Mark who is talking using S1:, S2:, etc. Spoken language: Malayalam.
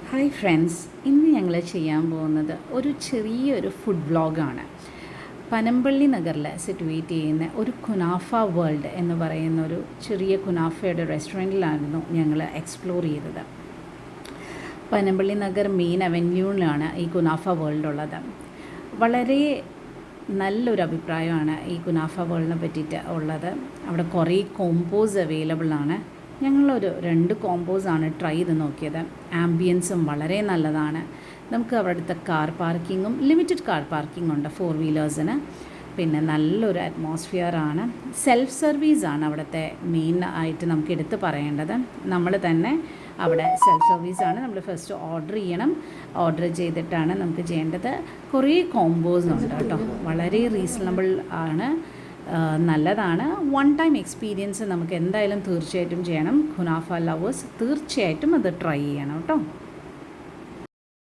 S1: ഹായ് ഫ്രണ്ട്സ്, ഇന്ന് ഞങ്ങൾ ചെയ്യാൻ പോകുന്നത് ഒരു ചെറിയൊരു ഫുഡ് വ്ളോഗാണ്. പനമ്പള്ളി നഗറിൽ സിറ്റുവേറ്റ് ചെയ്യുന്ന ഒരു കുനാഫ വേൾഡ് എന്ന് പറയുന്ന ഒരു ചെറിയ കുനാഫയുടെ റെസ്റ്റോറൻറ്റിലായിരുന്നു ഞങ്ങൾ എക്സ്പ്ലോർ ചെയ്തത്. പനമ്പള്ളി നഗർ മെയിൻ അവന്യൂവിലാണ് ഈ കുനാഫ വേൾഡ് ഉള്ളത്. വളരെ നല്ലൊരു അഭിപ്രായമാണ് ഈ കുനാഫ വേൾഡിനെ പറ്റിയിട്ട് ഉള്ളത്. അവിടെ കുറേ കോമ്പോസ് അവൈലബിൾ ആണ്. ഞങ്ങളൊരു 2 കോമ്പോസാണ് ട്രൈ ചെയ്ത് നോക്കിയത്. ആംബിയൻസും വളരെ നല്ലതാണ്. നമുക്ക് അവിടുത്തെ കാർ പാർക്കിങ്ങും ലിമിറ്റഡ് കാർ പാർക്കിംഗ് ഉണ്ട് 4 വീലേഴ്സിന്. പിന്നെ നല്ലൊരു അറ്റ്മോസ്ഫിയറാണ്. സെൽഫ് സർവീസാണ് അവിടുത്തെ മെയിൻ ആയിട്ട് നമുക്ക് എടുത്ത് പറയേണ്ടത്. നമ്മൾ തന്നെ അവിടെ സെൽഫ് സർവീസാണ്. നമ്മൾ ഫസ്റ്റ് ഓർഡർ ചെയ്യണം. ഓർഡർ ചെയ്തിട്ടാണ് നമുക്ക് ചെയ്യേണ്ടത്. കുറേ കോമ്പോസ് ഉണ്ട് കേട്ടോ. വളരെ റീസണബിൾ ആണ്, നല്ലതാണ്. വൺ ടൈം എക്സ്പീരിയൻസ് നമുക്ക് എന്തായാലും തീർച്ചയായിട്ടും ചെയ്യണം. കുനാഫ ലവേഴ്സ് തീർച്ചയായിട്ടും അത് ട്രൈ ചെയ്യണം കേട്ടോ.